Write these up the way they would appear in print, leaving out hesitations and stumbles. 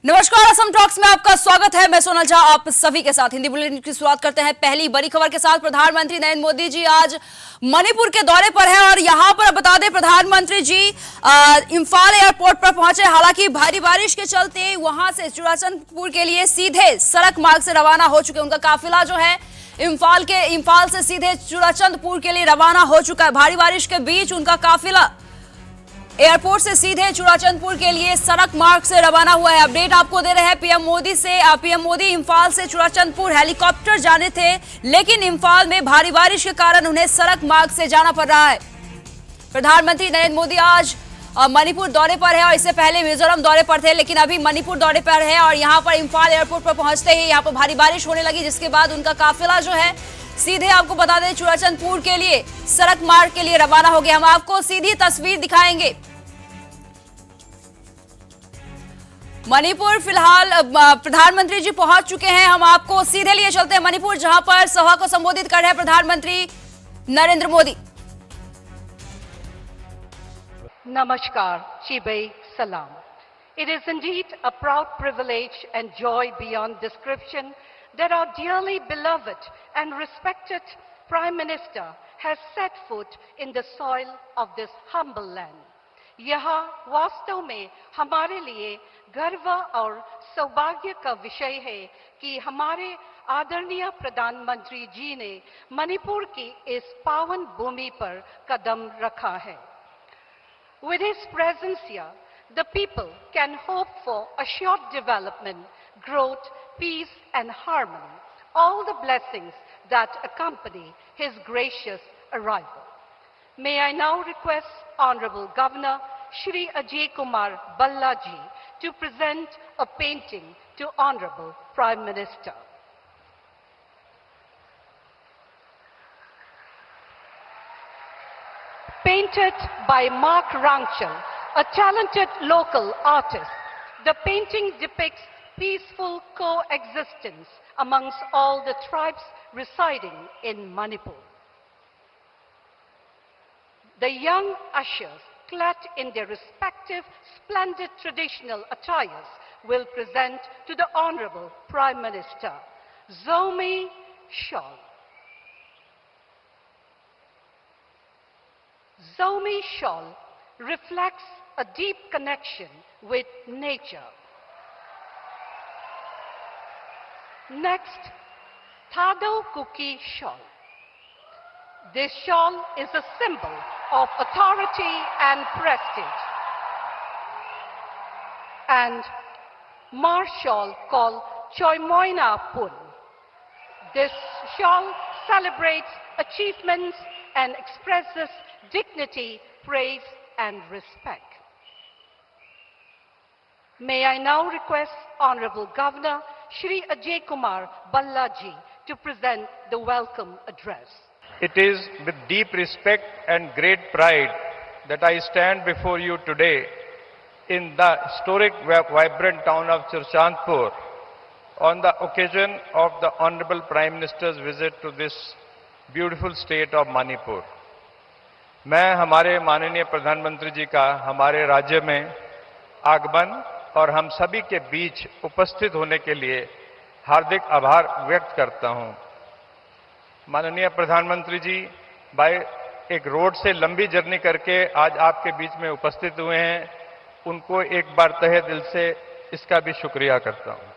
नमस्कार, असम टॉक्स में आपका स्वागत है। मैं सोनल झा आप सभी के साथ हिंदी बुलेटिन की शुरुआत करते हैं पहली बड़ी खबर के साथ। प्रधानमंत्री नरेंद्र मोदी जी आज मणिपुर के दौरे पर हैं और यहां पर बता दें प्रधानमंत्री जी इंफाल एयरपोर्ट पर पहुंचे। हालांकि भारी बारिश के चलते वहां से चुराचंदपुर के लिए सीधे सड़क मार्ग से रवाना हो चुके। उनका काफिला जो है इंफाल से सीधे चुराचंदपुर के लिए रवाना हो चुका है। भारी बारिश के बीच उनका काफिला एयरपोर्ट से सीधे चुराचंदपुर के लिए सड़क मार्ग से रवाना हुआ है। अपडेट आपको दे रहे हैं पीएम मोदी इंफाल से चुराचंदपुर हेलीकॉप्टर जाने थे, लेकिन इंफाल में भारी बारिश के कारण उन्हें सड़क मार्ग से जाना पड़ रहा है। प्रधानमंत्री नरेंद्र मोदी आज मणिपुर दौरे पर है और इससे पहले मिजोरम दौरे पर थे, लेकिन अभी मणिपुर दौरे पर है और यहाँ पर इंफाल एयरपोर्ट पर पहुंचते ही यहाँ पर भारी बारिश होने लगी, जिसके बाद उनका काफिला जो है सीधे आपको बता दें चुराचंदपुर के लिए सड़क मार्ग के लिए रवाना हो गया। हम आपको सीधी तस्वीर दिखाएंगे। मणिपुर फिलहाल प्रधानमंत्री जी पहुंच चुके हैं। हम आपको सीधे लिए चलते हैं मणिपुर, जहां पर सभा को संबोधित कर रहे हैं प्रधानमंत्री Narendra Modi. Namaskar, Chibay Salam. It is indeed a proud privilege and joy beyond description that our dearly beloved and respected Prime Minister has set foot in the soil of this humble land. यह वास्तव में हमारे लिए गर्व और सौभाग्य का विषय है कि हमारे आदरणीय प्रधानमंत्री जी ने मणिपुर की इस पावन भूमि पर कदम रखा है। With his presence here, the people can hope for assured development, growth, peace and harmony, all the blessings that accompany his gracious arrival. May I now request Honorable Governor Shri Ajay Kumar Balla ji to present a painting to Honorable Prime Minister. Painted by Mark Rangchal, a talented local artist, the painting depicts peaceful coexistence amongst all the tribes residing in Manipur. The young ushers, clad in their respective splendid traditional attires, will present to the Honorable Prime Minister Zomi Shawl. Zomi Shawl reflects a deep connection with nature. Next, Thado Kuki Shawl. This shawl is a symbol of authority and prestige. And Mar shawl called Choimoina Pun. This shawl celebrates achievements and expresses dignity, praise and respect. May I now request Honorable Governor Shri Ajay Kumar Balla ji to present the welcome address. It is with deep respect and great pride that I stand before you today in the historic, vibrant town of Churachandpur on the occasion of the Honorable Prime Minister's visit to this beautiful state of Manipur. मैं हमारे माननीय प्रधानमंत्री जी का हमारे राज्य में आगमन और हम सभी के बीच उपस्थित होने के लिए हार्दिक आभार व्यक्त करता हूं। माननीय प्रधानमंत्री जी बाय एक रोड से लंबी जर्नी करके आज आपके बीच में उपस्थित हुए हैं, उनको एक बार तहे दिल से इसका भी शुक्रिया करता हूं।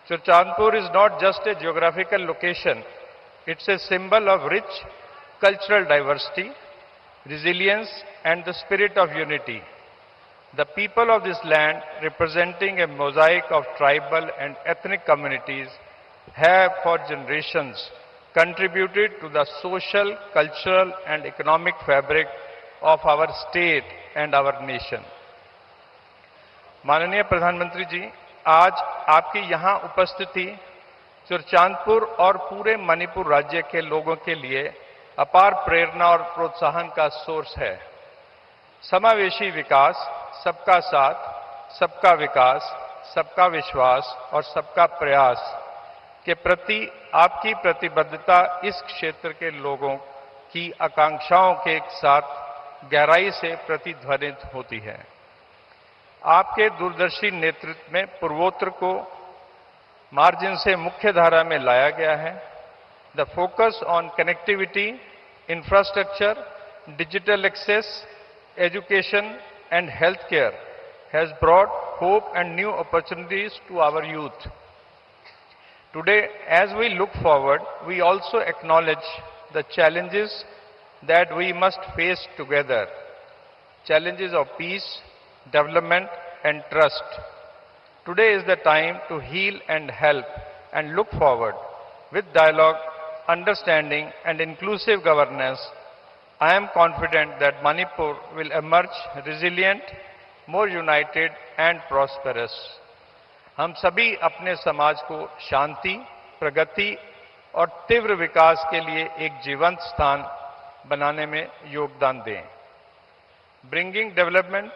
Churachandpur is not just a geographical location, it's a symbol of rich cultural diversity, resilience and the spirit of unity. The people of this land, representing a mosaic of tribal and ethnic communities, have for generations contributed to the social, cultural and economic fabric of our state and our nation. माननीय प्रधानमंत्री जी, आज आपकी यहाँ उपस्थिति चुरचांदपुर और पूरे मणिपुर राज्य के लोगों के लिए अपार प्रेरणा और प्रोत्साहन का सोर्स है। समावेशी विकास, सबका साथ, सबका विकास, सबका विश्वास और सबका प्रयास के प्रति आपकी प्रतिबद्धता इस क्षेत्र के लोगों की आकांक्षाओं के साथ गहराई से प्रतिध्वनित होती है। आपके दूरदर्शी नेतृत्व में पूर्वोत्तर को मार्जिन से मुख्य धारा में लाया गया है। The focus on connectivity, infrastructure, digital access, education and health care has brought hope and new opportunities to our youth. Today, as we look forward, we also acknowledge the challenges that we must face together. Challenges of peace, development and trust. Today is the time to heal and help and look forward. With dialogue, understanding and inclusive governance, I am confident that Manipur will emerge resilient, more united and prosperous. हम सभी अपने समाज को शांति, प्रगति और तीव्र विकास के लिए एक जीवंत स्थान बनाने में योगदान दें. Bringing development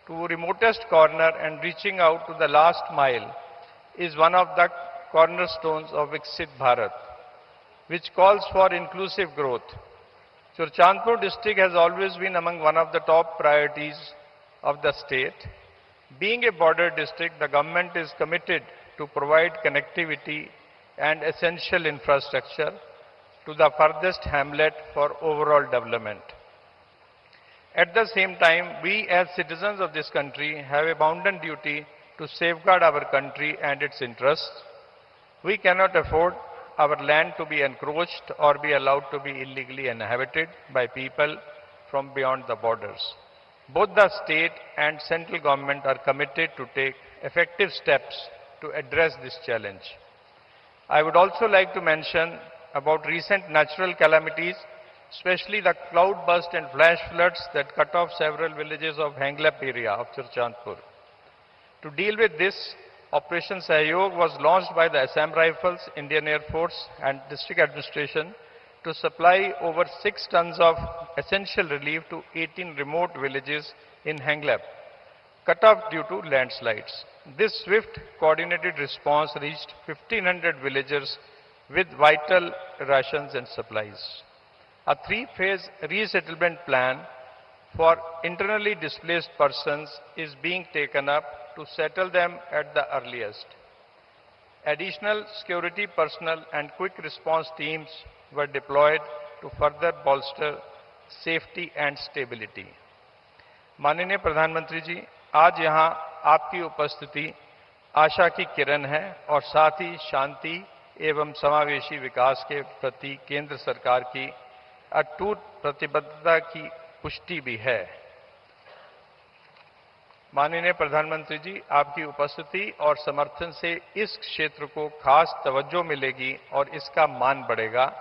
to remotest corner and reaching out to the last mile is one of the cornerstones of Viksit Bharat, which calls for inclusive growth. Churchandpur district has always been among one of the top priorities of the state. Being a border district, the government is committed to provide connectivity and essential infrastructure to the furthest hamlet for overall development. At the same time, we as citizens of this country have a bounden duty to safeguard our country and its interests. We cannot afford our land to be encroached or be allowed to be illegally inhabited by people from beyond the borders. Both the state and central government are committed to take effective steps to address this challenge. I would also like to mention about recent natural calamities, especially the cloudburst and flash floods that cut off several villages of Henglap area of Churchandpur. To deal with this, Operation Sahyog was launched by the Assam Rifles, Indian Air Force and district administration to supply over 6 tons of essential relief to 18 remote villages in Henglap, cut off due to landslides. This swift, coordinated response reached 1,500 villagers with vital rations and supplies. A 3-phase resettlement plan for internally displaced persons is being taken up to settle them at the earliest. Additional security personnel and quick response teams were deployed to further bolster safety and stability. माननीय प्रधानमंत्री जी, आज यहाँ आपकी उपस्थिति आशा की किरण है और साथ ही शांति एवं समावेशी विकास के प्रति केंद्र सरकार की अटूट प्रतिबद्धता की पुष्टि भी है. माननीय प्रधानमंत्री जी, आपकी उपस्थिति और समर्थन से इस क्षेत्र को खास तवज्जो मिलेगी और इसका मान बढ़ेगा,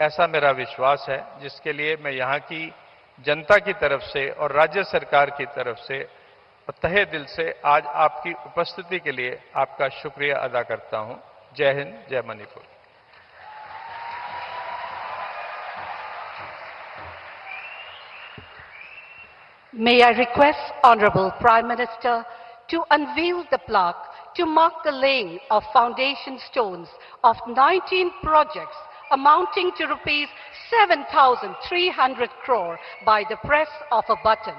ऐसा मेरा विश्वास है, जिसके लिए मैं यहाँ की जनता की तरफ से और राज्य सरकार की तरफ से तहे दिल से आज आपकी उपस्थिति के लिए आपका शुक्रिया अदा करता हूं. जय हिंद, जय Manipur. May I request Honorable Prime Minister to unveil the plaque to mark the laying of foundation stones of 19 projects amounting to rupees 7,300 crore by the press of a button.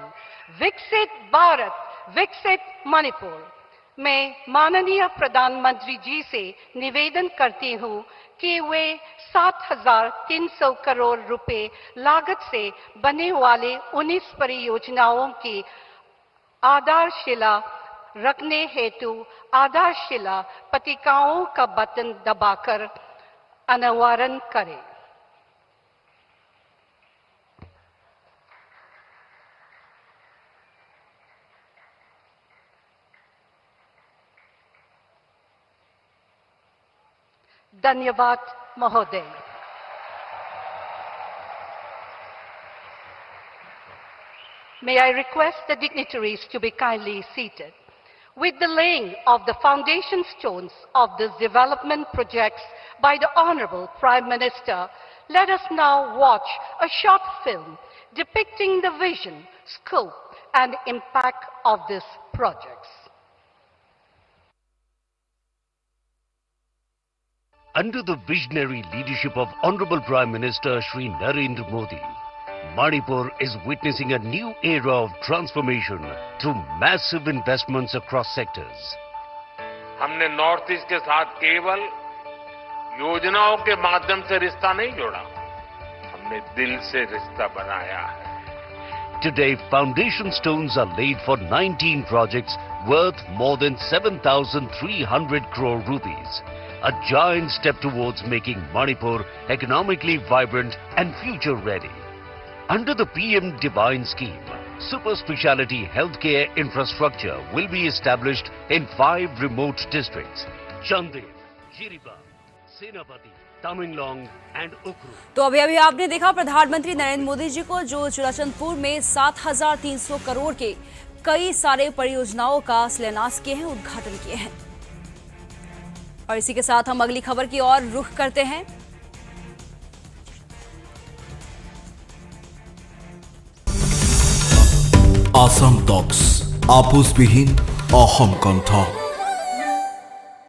Viksit Bharat, Viksit Manipur. मैं माननीय प्रधानमंत्री जी से निवेदन करती हूं कि वे 7,300 करोड़ रुपए लागत से बने वाले 19 परियोजनाओं की आधारशिला रखने हेतु आधारशिला पट्टिकाओं का बटन दबाकर अनावरण करें. धन्यवाद महोदय. May I request the dignitaries to be kindly seated. With the laying of the foundation stones of these development projects by the Honorable Prime Minister, let us now watch a short film depicting the vision, scope and impact of these projects. Under the visionary leadership of Honorable Prime Minister Shri Narendra Modi, Manipur is witnessing a new era of transformation through massive investments across sectors. हमने north east के साथ केवल योजनाओं के माध्यम से रिश्ता नहीं जोड़ा, हमने दिल से रिश्ता बनाया है। Today, foundation stones are laid for 19 projects worth more than 7,300 crore rupees. A giant step towards making Manipur economically vibrant and future ready. Under the PM Divine scheme, super speciality healthcare infrastructure will be established in 5 remote districts: Chandel, Jiribam, Senapati, Tamenglong and Ukhrul. तो अभी आपने देखा प्रधानमंत्री नरेंद्र मोदी जी को जो चुराचंदपुर में 7,300 करोड़ के कई सारे परियोजनाओं का शिलान्यास किए हैं, उद्घाटन किए हैं। और इसी के साथ हम अगली खबर की ओर रुख करते हैं। আসাম টক্স আপোষবিহীন অসম কণ্ঠ।